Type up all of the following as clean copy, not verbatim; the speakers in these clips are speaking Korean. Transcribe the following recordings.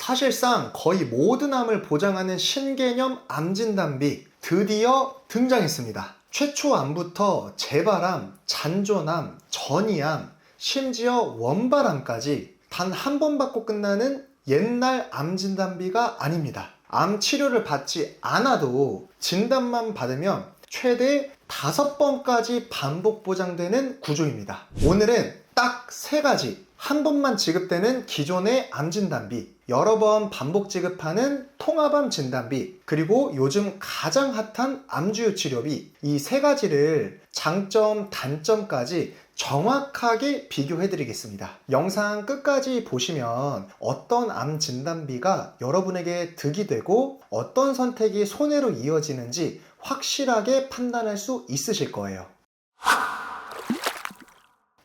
사실상 거의 모든 암을 보장하는 신개념 암진단비 드디어 등장했습니다. 최초 암부터 재발암, 잔존암, 전이암, 심지어 원발암까지 단 한 번 받고 끝나는 옛날 암진단비가 아닙니다. 암 치료를 받지 않아도 진단만 받으면 최대 5번까지 반복 보장되는 구조입니다. 오늘은 딱 3가지, 한 번만 지급되는 기존의 암 진단비, 여러 번 반복 지급하는 통합암 진단비, 그리고 요즘 가장 핫한 암주요 치료비, 이 3가지를 장점, 단점까지 정확하게 비교해 드리겠습니다. 영상 끝까지 보시면 어떤 암 진단비가 여러분에게 득이 되고 어떤 선택이 손해로 이어지는지 확실하게 판단할 수 있으실 거예요.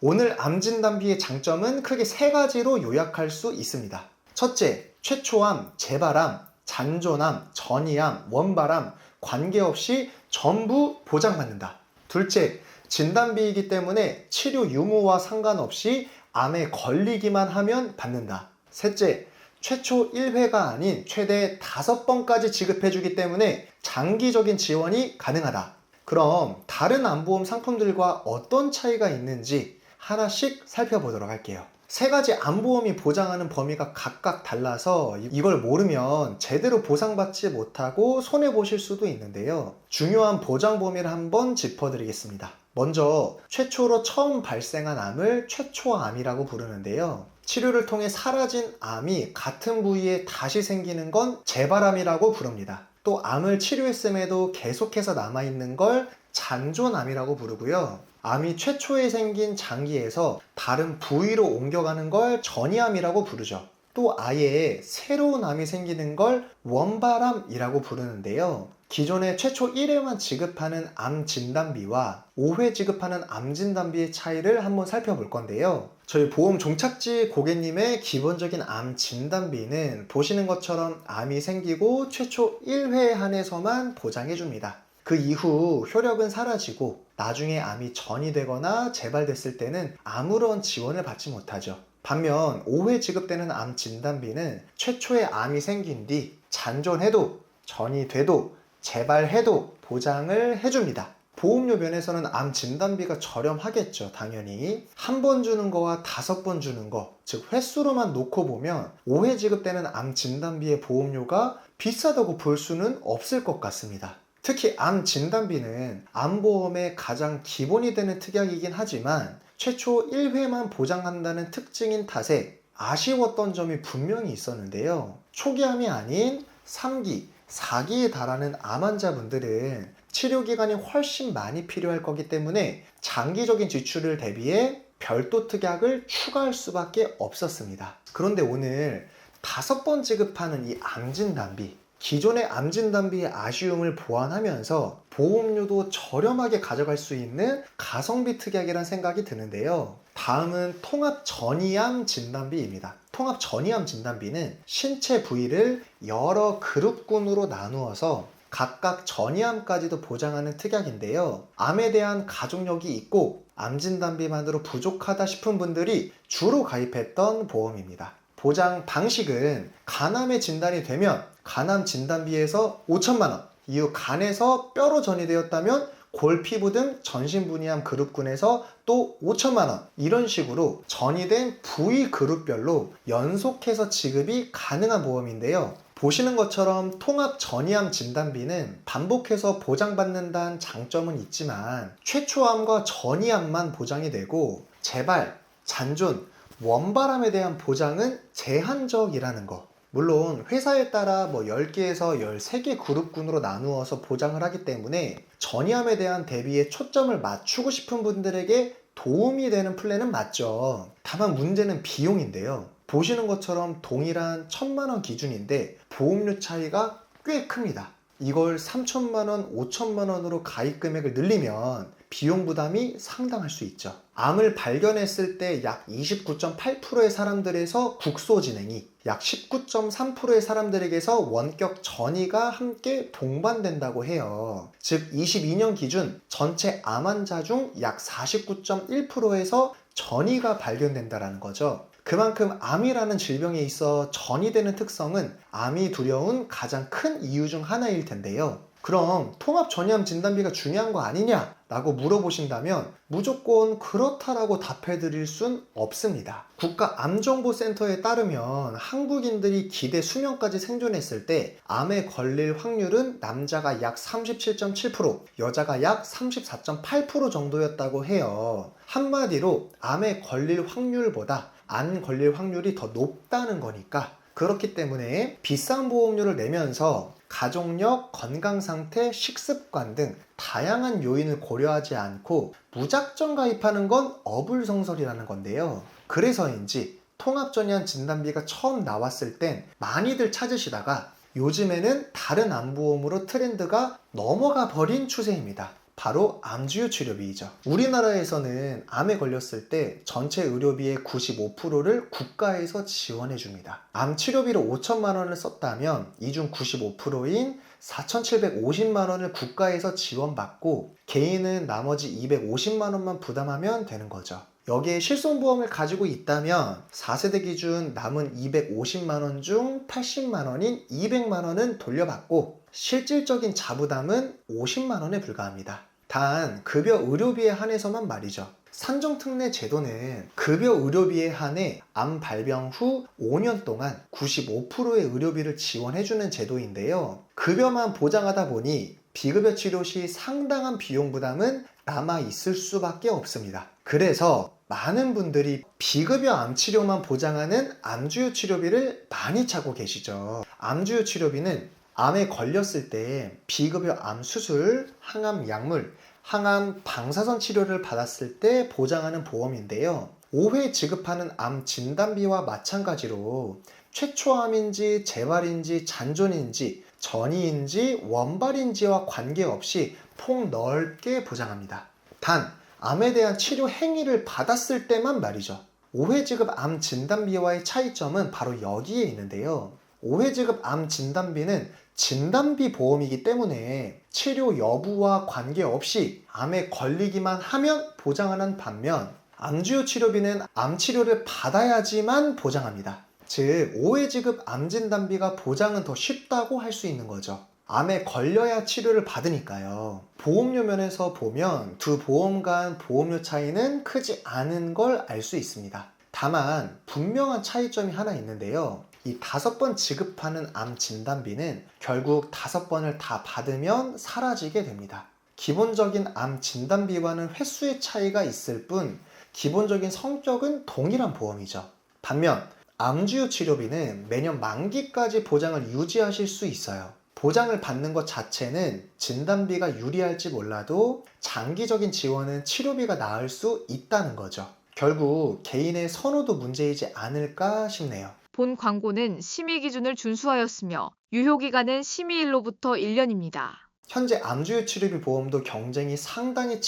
오늘 암 진단비의 장점은 크게 3가지로 요약할 수 있습니다. 첫째, 최초암, 재발암, 잔존암, 전이암, 원발암 관계없이 전부 보장받는다. 둘째, 진단비이기 때문에 치료 유무와 상관없이 암에 걸리기만 하면 받는다. 셋째, 최초 1회가 아닌 최대 5번까지 지급해주기 때문에 장기적인 지원이 가능하다. 그럼 다른 암보험 상품들과 어떤 차이가 있는지 하나씩 살펴보도록 할게요. 3가지 암보험이 보장하는 범위가 각각 달라서 이걸 모르면 제대로 보상받지 못하고 손해보실 수도 있는데요. 중요한 보장 범위를 한번 짚어드리겠습니다. 먼저 최초로 처음 발생한 암을 최초암이라고 부르는데요. 치료를 통해 사라진 암이 같은 부위에 다시 생기는 건 재발암이라고 부릅니다. 또 암을 치료했음에도 계속해서 남아있는 걸 잔존암이라고 부르고요. 암이 최초에 생긴 장기에서 다른 부위로 옮겨가는 걸 전이암이라고 부르죠. 또 아예 새로운 암이 생기는 걸 원발암이라고 부르는데요. 기존에 최초 1회만 지급하는 암 진단비와 5회 지급하는 암 진단비의 차이를 한번 살펴볼 건데요. 저희 보험 종착지 고객님의 기본적인 암 진단비는 보시는 것처럼 암이 생기고 최초 1회에 한해서만 보장해줍니다. 그 이후 효력은 사라지고 나중에 암이 전이되거나 재발됐을 때는 아무런 지원을 받지 못하죠. 반면 5회 지급되는 암 진단비는 최초에 암이 생긴 뒤 잔존해도 전이돼도 재발해도 보장을 해줍니다. 보험료 면에서는 암 진단비가 저렴하겠죠. 당연히 한 번 주는 거와 5번 주는 거, 즉 횟수로만 놓고 보면 5회 지급되는 암 진단비의 보험료가 비싸다고 볼 수는 없을 것 같습니다. 특히 암 진단비는 암보험의 가장 기본이 되는 특약이긴 하지만 최초 1회만 보장한다는 특징인 탓에 아쉬웠던 점이 분명히 있었는데요. 초기암이 아닌 3기, 4기에 달하는 암 환자분들은 치료기간이 훨씬 많이 필요할 거기 때문에 장기적인 지출을 대비해 별도 특약을 추가할 수밖에 없었습니다. 그런데 오늘 5번 지급하는 이 암 진단비, 기존의 암 진단비의 아쉬움을 보완하면서 보험료도 저렴하게 가져갈 수 있는 가성비 특약이란 생각이 드는데요. 다음은 통합 전이암 진단비입니다. 통합 전이암 진단비는 신체 부위를 여러 그룹군으로 나누어서 각각 전이암까지도 보장하는 특약인데요. 암에 대한 가족력이 있고 암 진단비만으로 부족하다 싶은 분들이 주로 가입했던 보험입니다. 보장 방식은 간암의 진단이 되면 간암 진단비에서 5천만 원, 이후 간에서 뼈로 전이되었다면 골, 피부 등 전신분이암 그룹군에서 또 5천만 원, 이런 식으로 전이된 부위 그룹별로 연속해서 지급이 가능한 보험인데요. 보시는 것처럼 통합 전이암 진단비는 반복해서 보장받는다는 장점은 있지만 최초암과 전이암만 보장이 되고 재발, 잔존, 원발암에 대한 보장은 제한적이라는 거. 물론 회사에 따라 10개에서 13개 그룹군으로 나누어서 보장을 하기 때문에 전이암에 대한 대비에 초점을 맞추고 싶은 분들에게 도움이 되는 플랜은 맞죠. 다만 문제는 비용인데요. 보시는 것처럼 동일한 1,000만 원 기준인데 보험료 차이가 꽤 큽니다. 이걸 3천만 원, 5천만 원으로 가입 금액을 늘리면 비용 부담이 상당할 수 있죠. 암을 발견했을 때 약 29.8%의 사람들에서 국소 진행이, 약 19.3%의 사람들에게서 원격 전이가 함께 동반된다고 해요. 즉 22년 기준 전체 암 환자 중 약 49.1%에서 전이가 발견된다는 거죠. 그만큼 암이라는 질병에 있어 전이되는 특성은 암이 두려운 가장 큰 이유 중 하나일 텐데요. 그럼 통합 전이암 진단비가 중요한 거 아니냐? 라고 물어보신다면 무조건 그렇다라고 답해 드릴 순 없습니다. 국가암정보센터에 따르면 한국인들이 기대 수명까지 생존했을 때 암에 걸릴 확률은 남자가 약 37.7%, 여자가 약 34.8% 정도였다고 해요. 한마디로 암에 걸릴 확률보다 안 걸릴 확률이 더 높다는 거니까, 그렇기 때문에 비싼 보험료를 내면서 가족력, 건강상태, 식습관 등 다양한 요인을 고려하지 않고 무작정 가입하는 건 어불성설이라는 건데요. 그래서인지 통합전이암 진단비가 처음 나왔을 땐 많이들 찾으시다가 요즘에는 다른 암보험으로 트렌드가 넘어가 버린 추세입니다. 바로 암주요 치료비이죠. 우리나라에서는 암에 걸렸을 때 전체 의료비의 95%를 국가에서 지원해 줍니다. 암 치료비로 5천만 원을 썼다면 이 중 95%인 4,750만 원을 국가에서 지원받고 개인은 나머지 250만 원만 부담하면 되는 거죠. 여기에 실손보험을 가지고 있다면 4세대 기준 남은 250만 원 중 80만 원인 200만 원은 돌려받고 실질적인 자부담은 50만 원에 불과합니다. 단 급여 의료비에 한해서만 말이죠. 산정특례 제도는 급여 의료비에 한해 암 발병 후 5년 동안 95%의 의료비를 지원해주는 제도인데요. 급여만 보장하다 보니 비급여 치료 시 상당한 비용 부담은 남아 있을 수밖에 없습니다. 그래서 많은 분들이 비급여 암 치료만 보장하는 암주요 치료비를 많이 찾고 계시죠. 암주요 치료비는 암에 걸렸을 때 비급여 암 수술, 항암 약물, 항암 방사선 치료를 받았을 때 보장하는 보험인데요. 5회 지급하는 암 진단비와 마찬가지로 최초암인지 재발인지 잔존인지 전이인지 원발인지와 관계없이 폭넓게 보장합니다. 단 암에 대한 치료 행위를 받았을 때만 말이죠. 5회 지급 암 진단비와의 차이점은 바로 여기에 있는데요. 5회 지급 암 진단비는 진단비 보험이기 때문에 치료 여부와 관계없이 암에 걸리기만 하면 보장하는 반면 암주요 치료비는 암 치료를 받아야지만 보장합니다. 즉 5회 지급 암 진단비가 보장은 더 쉽다고 할 수 있는 거죠. 암에 걸려야 치료를 받으니까요. 보험료 면에서 보면 두 보험 간 보험료 차이는 크지 않은 걸 알 수 있습니다. 다만 분명한 차이점이 하나 있는데요. 이 5번 지급하는 암 진단비는 결국 5번을 다 받으면 사라지게 됩니다. 기본적인 암 진단비와는 횟수의 차이가 있을 뿐 기본적인 성격은 동일한 보험이죠. 반면 암주요 치료비는 매년 만기까지 보장을 유지하실 수 있어요. 보장을 받는 것 자체는 진단비가 유리할지 몰라도 장기적인 지원은 치료비가 나을 수 있다는 거죠. 결국 개인의 선호도 문제이지 않을까 싶네요. 본 광고는 심의 기준을 준수하였으며 유효기간은 심의일로부터 1년입니다. 현재 암주요 치료비 보험도 경쟁이 상당히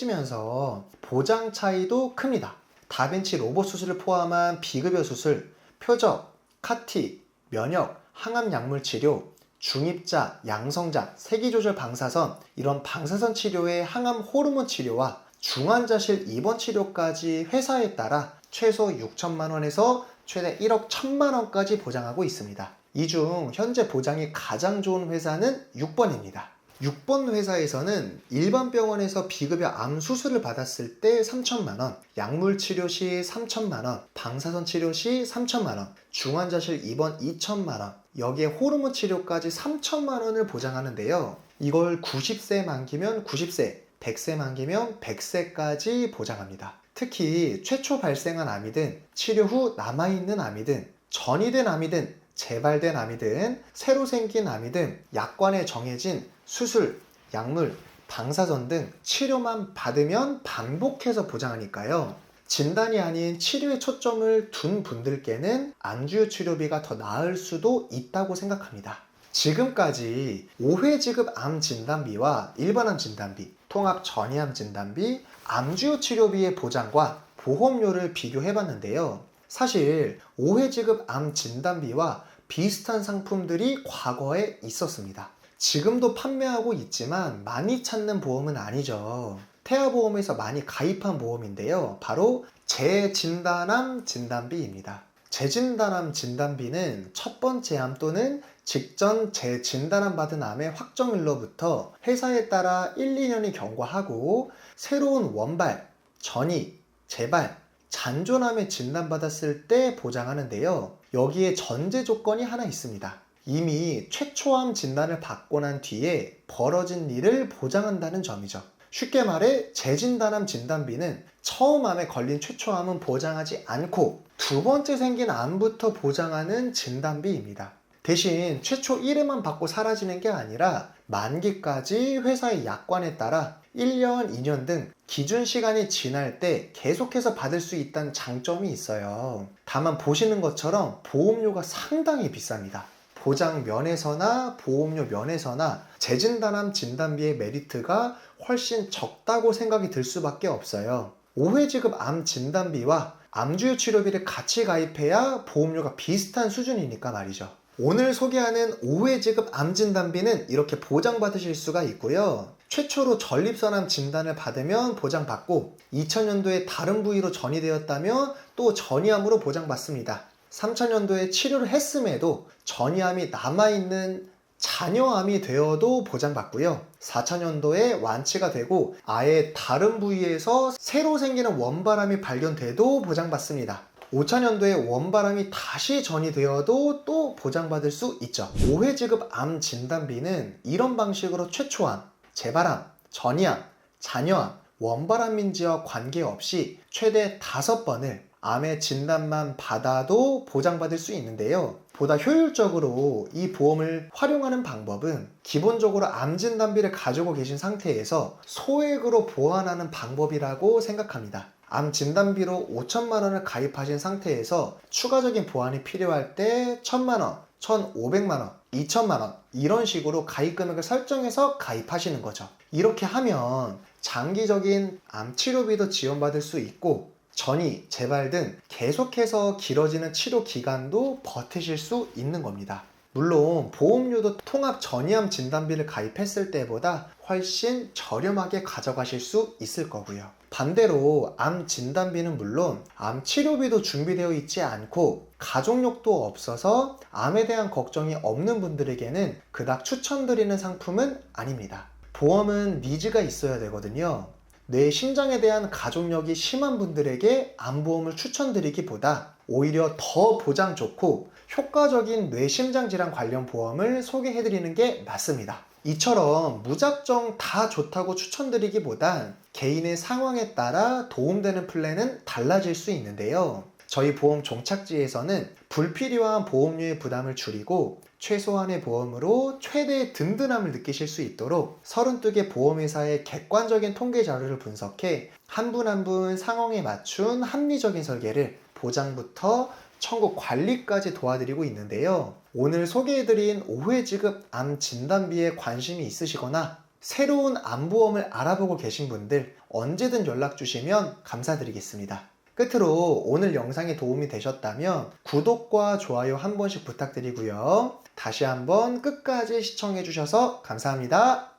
치열해지면서 보장 차이도 큽니다. 다빈치 로봇 수술을 포함한 비급여 수술, 표적, 카티, 면역, 항암 약물 치료, 중입자, 양성자, 세기조절 방사선, 이런 방사선 치료의 항암 호르몬 치료와 중환자실 입원 치료까지 회사에 따라 최소 6천만 원에서 최대 1억 1천만 원까지 보장하고 있습니다. 이 중 현재 보장이 가장 좋은 회사는 6번입니다. 6번 회사에서는 일반 병원에서 비급여 암 수술을 받았을 때 3천만 원, 약물 치료 시 3천만 원, 방사선 치료 시 3천만 원, 중환자실 입원 2천만 원, 여기에 호르몬 치료까지 3천만 원을 보장하는데요. 이걸 90세 만기면 90세, 100세 만기면 100세까지 보장합니다. 특히 최초 발생한 암이든 치료 후 남아있는 암이든 전이된 암이든 재발된 암이든 새로 생긴 암이든 약관에 정해진 수술, 약물, 방사선 등 치료만 받으면 반복해서 보장하니까요. 진단이 아닌 치료에 초점을 둔 분들께는 암주요 치료비가 더 나을 수도 있다고 생각합니다. 지금까지 5회 지급 암 진단비와 일반암 진단비, 통합 전이암 진단비, 암주요 치료비의 보장과 보험료를 비교해봤는데요. 사실 5회 지급 암 진단비와 비슷한 상품들이 과거에 있었습니다. 지금도 판매하고 있지만 많이 찾는 보험은 아니죠. 태아보험에서 많이 가입한 보험인데요. 바로 재진단암 진단비입니다. 재진단암 진단비는 첫 번째 암 또는 직전 재진단암 받은 암의 확정일로부터 회사에 따라 1, 2년이 경과하고 새로운 원발, 전이, 재발, 잔존암에 진단받았을 때 보장하는데요. 여기에 전제 조건이 하나 있습니다. 이미 최초암 진단을 받고 난 뒤에 벌어진 일을 보장한다는 점이죠. 쉽게 말해 재진단암 진단비는 처음 암에 걸린 최초암은 보장하지 않고 두 번째 생긴 암부터 보장하는 진단비입니다. 대신 최초 1회만 받고 사라지는 게 아니라 만기까지 회사의 약관에 따라 1년, 2년 등 기준 시간이 지날 때 계속해서 받을 수 있다는 장점이 있어요. 다만 보시는 것처럼 보험료가 상당히 비쌉니다. 보장 면에서나 보험료 면에서나 재진단암 진단비의 메리트가 훨씬 적다고 생각이 들 수밖에 없어요. 5회 지급 암 진단비와 암주요 치료비를 같이 가입해야 보험료가 비슷한 수준이니까 말이죠. 오늘 소개하는 5회 지급 암 진단비는 이렇게 보장받으실 수가 있고요. 최초로 전립선암 진단을 받으면 보장받고 2000년도에 다른 부위로 전이되었다면 또 전이암으로 보장받습니다. 3000년도에 치료를 했음에도 전이암이 남아있는 잔여암이 되어도 보장받고요. 4000년도에 완치가 되고 아예 다른 부위에서 새로 생기는 원발암이 발견돼도 보장받습니다. 5000년도에 원발암이 다시 전이되어도 또 보장받을 수 있죠. 5회 지급 암 진단비는 이런 방식으로 최초암, 재발암, 전이암, 잔여암, 원발암인지와 관계없이 최대 5번을 암의 진단만 받아도 보장받을 수 있는데요. 보다 효율적으로 이 보험을 활용하는 방법은 기본적으로 암 진단비를 가지고 계신 상태에서 소액으로 보완하는 방법이라고 생각합니다. 암 진단비로 5천만 원을 가입하신 상태에서 추가적인 보완이 필요할 때 1,000만 원, 1,500만 원, 2천만 원 이런 식으로 가입 금액을 설정해서 가입하시는 거죠. 이렇게 하면 장기적인 암 치료비도 지원받을 수 있고 전이, 재발 등 계속해서 길어지는 치료 기간도 버티실 수 있는 겁니다. 물론 보험료도 통합 전이암 진단비를 가입했을 때보다 훨씬 저렴하게 가져가실 수 있을 거고요. 반대로 암 진단비는 물론 암 치료비도 준비되어 있지 않고 가족력도 없어서 암에 대한 걱정이 없는 분들에게는 그닥 추천드리는 상품은 아닙니다. 보험은 니즈가 있어야 되거든요. 뇌 심장에 대한 가족력이 심한 분들에게 암보험을 추천드리기보다 오히려 더 보장 좋고 효과적인 뇌 심장 질환 관련 보험을 소개해드리는 게 맞습니다. 이처럼 무작정 다 좋다고 추천드리기보단 개인의 상황에 따라 도움되는 플랜은 달라질 수 있는데요. 저희 보험 종착지에서는 불필요한 보험료의 부담을 줄이고 최소한의 보험으로 최대의 든든함을 느끼실 수 있도록 32개 보험회사의 객관적인 통계 자료를 분석해 한 분 한 분 상황에 맞춘 합리적인 설계를 보장부터 청구 관리까지 도와드리고 있는데요. 오늘 소개해드린 5회 지급 암 진단비에 관심이 있으시거나 새로운 암보험을 알아보고 계신 분들 언제든 연락 주시면 감사드리겠습니다. 끝으로 오늘 영상이 도움이 되셨다면 구독과 좋아요 한 번씩 부탁드리고요. 다시 한번 끝까지 시청해 주셔서 감사합니다.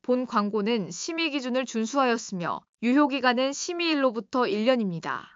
본 광고는 심의 기준을 준수하였으며 유효기간은 심의일로부터 1년입니다.